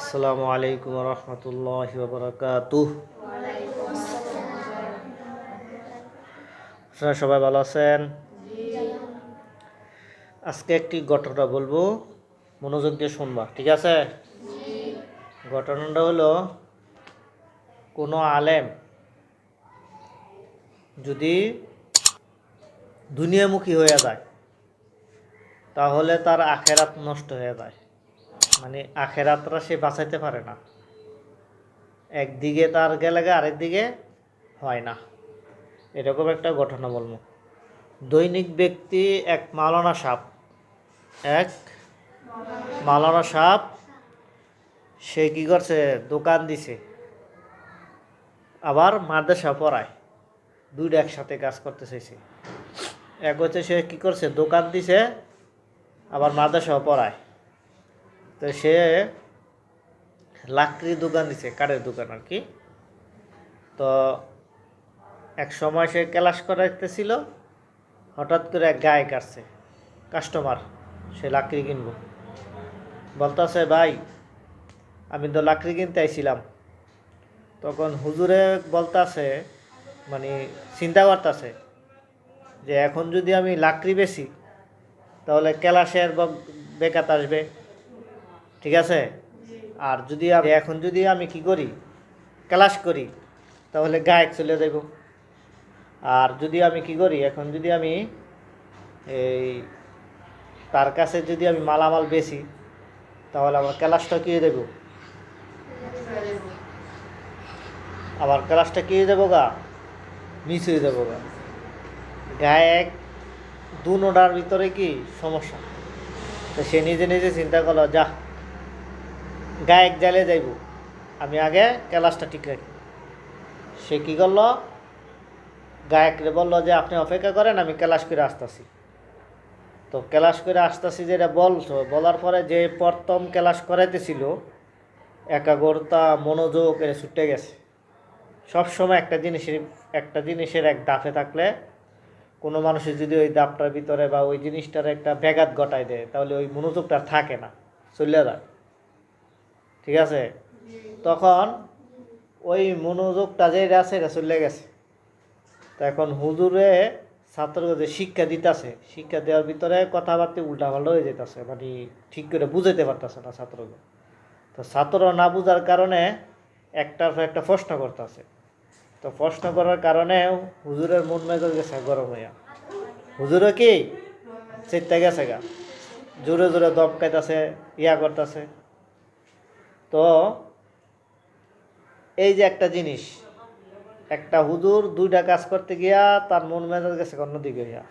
আসসালামু আলাইকুম রহমতুল্লাহি ওয়া বারাকাতুহ। আপনারা সবাই ভালো আছেন? আজকে একটি ঘটনা বলবো, মনোযোগ দিয়ে শুনবা, ঠিক আছে? ঘটনাটা হলো, কোনো আলেম যদি দুনিয়ামুখী হয়ে যায় তাহলে তার আখেরাত নষ্ট হয়ে যায়। মানে আখেরাতটা সে বাঁচাইতে পারে না, একদিকে তার গেলে আরেক দিকে হয় না। এরকম একটা ঘটনা বলবো। দৈনিক ব্যক্তি এক মাওলানা সাহেব সে কি করছে, দোকান দিছে আবার মাদ্রাসা পড়ায়, দুইটা একসাথে কাজ করতে চাইছে। এক হচ্ছে সে কি করছে, দোকান দিছে আবার মাদ্রাসাও পড়ায়। তো সে লাকড়ির দোকান দিছে, কাঠের দোকান আর কি। তো এক সময় সে ক্লাস করাইতেছিল, হঠাৎ করে এক গায়ে কাটছে, কাস্টমার, সে লাকড়ি কিনবো, বলতেছে ভাই আমি তো লাকড়ি কিনতে আইছিলাম। তখন হুজুরে বলতাছে, মানে চিন্তা করতেছে যে এখন যদি আমি লাকড়ি বেচি তাহলে ক্যালাসের বেকাত আসবে, ঠিক আছে? আর এখন যদি আমি কি করি, ক্লাস করি, তাহলে গায়ক চলে যাব। আর যদি আমি কি করি, এখন যদি আমি এই তার কাছে যদি আমি মালামাল বেচি তাহলে আমার ক্লাসটা কি দেব, আমার ক্লাসটা কি হয়ে যাবো গা, মিস হয়ে যাবো গা। গায়ক দুনোটার ভিতরে কি সমস্যা। তো সে নিজে নিজে চিন্তা করলো, যা গায়ক জালে যাইব, আমি আগে ক্লাসটা ঠিক রাখি। সে কী করলো, গায়করে বললো যে আপনি অপেক্ষা করেন, আমি ক্লাস করে আসতেছি। তো ক্লাস করে আসতেছি যেটা বলার পরে যে প্রথম ক্লাস করাইতেছিল, একাগ্রতা মনোযোগ এটা ছুটে গেছে। সবসময় একটা জিনিসের এক দাফে থাকলে কোনো মানুষের যদি ওই দাপটার ভিতরে বা ওই জিনিসটার একটা ব্যাঘাত ঘটায় দেয় তাহলে ওই মনোযোগটা থাকে না, চলে যায়, ঠিক আছে? তখন ওই মনোযোগটা যেটা আছে এটা চলে গেছে। তো এখন হুজুরে ছাত্রকে যে শিক্ষা দিতেছে, শিক্ষা দেওয়ার ভিতরে কথাবার্তা উল্টাপাল্টা হয়ে যেতেছে, মানে ঠিক করে বুঝাইতে পারতেছে না ছাত্রকে। তো ছাত্র না বুঝার কারণে একটার পর একটা প্রশ্ন করতেছে। তো প্রশ্ন করার কারণে হুজুরের মন মেজাজ গেছে গরম হইয়া। হুজুরে কি চেতে গেছে গা, জোরে জোরে দমকাইতেছে, করতেছে। তো এই যে একটা জিনিস, একটা হুজুর দুইটা কাজ করতে গিয়া তার মন মেজাজ গেছে অন্যদিকে হইয়া।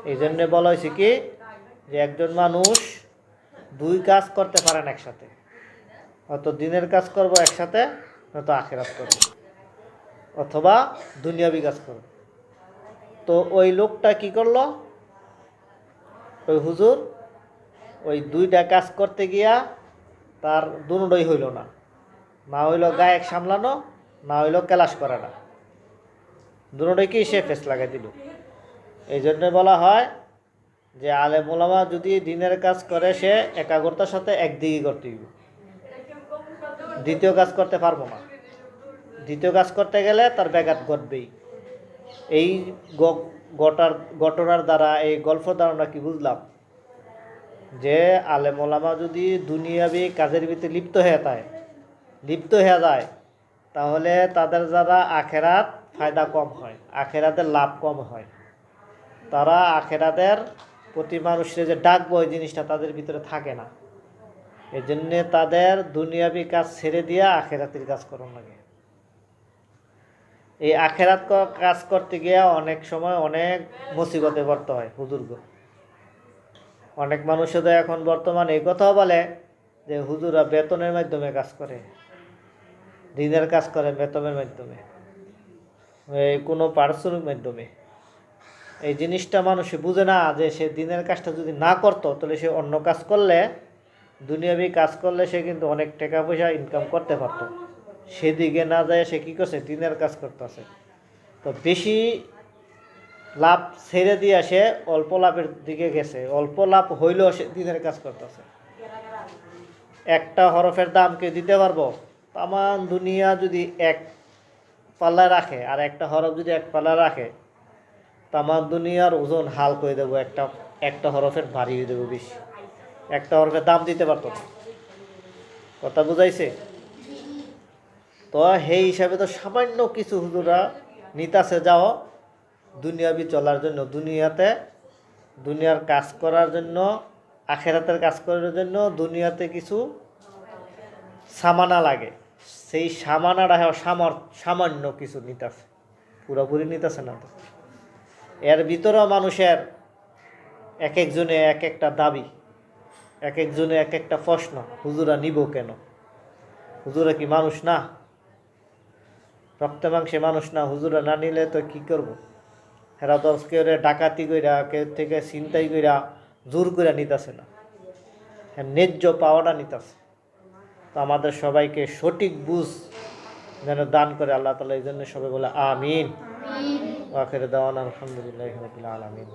এই জন্যে বলা হয়েছে কি, যে একজন মানুষ দুই কাজ করতে পারেন একসাথে, হয়তো দিনের কাজ করব একসাথে, হয়তো আখিরাত করব, অথবা দুনিয়াবি কাজ করব। তো ওই লোকটা কি করলো, ওই হুজুর ওই দুইটা কাজ করতে গিয়া তার দুটোই হইল না, না হইল গায়ক সামলানো, না হইল ক্লাস করা না, দুটোই কি সে ফেস লাগাই দিল। এই জন্য বলা হয় যে আলেম ওলামা যদি দিনের কাজ করে সে একাগ্রতার সাথে একদিকে করতে হইব, দ্বিতীয় কাজ করতে পারবো না। দ্বিতীয় কাজ করতে গেলে তার ব্যাঘাত ঘটবেই। এই ঘটনার দ্বারা, এই গল্প দ্বারা আমরা কি বুঝলাম, যে আলেম ওলামা যদি দুনিয়াবি কাজের ভিতরে লিপ্ত হয়ে যায় তাহলে তাদের দ্বারা আখেরাত ফায়দা কম হয়, আখেরাতের লাভ কম হয়। তারা আখেরাতের প্রতি মানুষের যে ডাকবো, ওই জিনিসটা তাদের ভিতরে থাকে না। এই জন্যে তাদের দুনিয়াবি কাজ ছেড়ে দিয়ে আখেরাতের কাজ করার লাগে। এই আখেরাত কাজ করতে গিয়ে অনেক সময় অনেক মুসিবতে পড়তে হয় হুজুরগ। অনেক মানুষের তো এখন বর্তমানে এই কথাও বলে যে হুজুরা বেতনের মাধ্যমে কাজ করে, দিনের কাজ করে বেতনের মাধ্যমে, এই কোনো পারিশ্রমিক মাধ্যমে। এই জিনিসটা মানুষে বুঝে না যে সে দিনের কাজটা যদি না করতো তাহলে সে অন্য কাজ করলে, দুনিয়াবি কাজ করলে সে কিন্তু অনেক টাকা পয়সা ইনকাম করতে পারত। সেদিকে না যায় সে কী করছে, দিনের কাজ করতেছে। তো বেশি লাভ ছেড়ে দিয়ে সে অল্প লাভের দিকে গেছে, অল্প লাভ হইলেও সে দিনের কাজ করতেছে। একটা হরফের দাম কেউ দিতে পারবো? তামান দুনিয়া যদি এক পাল্লায় রাখে আর একটা হরফ যদি এক পাল্লায় রাখে, তামান দুনিয়ার ওজন হাল করে দেবো, একটা একটা হরফের ভারী হয়ে দেবো বেশি। একটা হরফের দাম দিতে পারতো না। কথা বুঝাইছে? তো সেই হিসাবে তো সামান্য কিছু হুজুরা নিতাছে যাও দুনিয়াবি চলার জন্য, দুনিয়ার কাজ করার জন্য, আখেরাতের কাজ করার জন্য দুনিয়াতে কিছু সামানা লাগে, সেই সামানাটা সামান্য কিছু নিতাছে, পুরোপুরি নিতাছে না তো। এর ভিতরেও মানুষের এক একজনে এক একটা দাবি, এক একজনে এক একটা প্রশ্ন, হুজুরা নিব কেন? হুজুরা কি মানুষ না? রক্তে মাংসে মানুষ না? হুজুরা না নিলে তো কি করব? হেরা তো কেউ ডাকাতি কইরা, কেউ থেকে ছিনতাই কইরা জোর করে নিতেছে না, হ্যাঁ ন্যায্য পাওয়াটা নিতেছে। তো আমাদের সবাইকে সঠিক বুঝ যেন দান করে আল্লাহ তাআলা, এই জন্য সবাই বলে আমিন। আখির দাওয়ানা আলহামদুলিল্লাহি রাব্বিল আলামিন।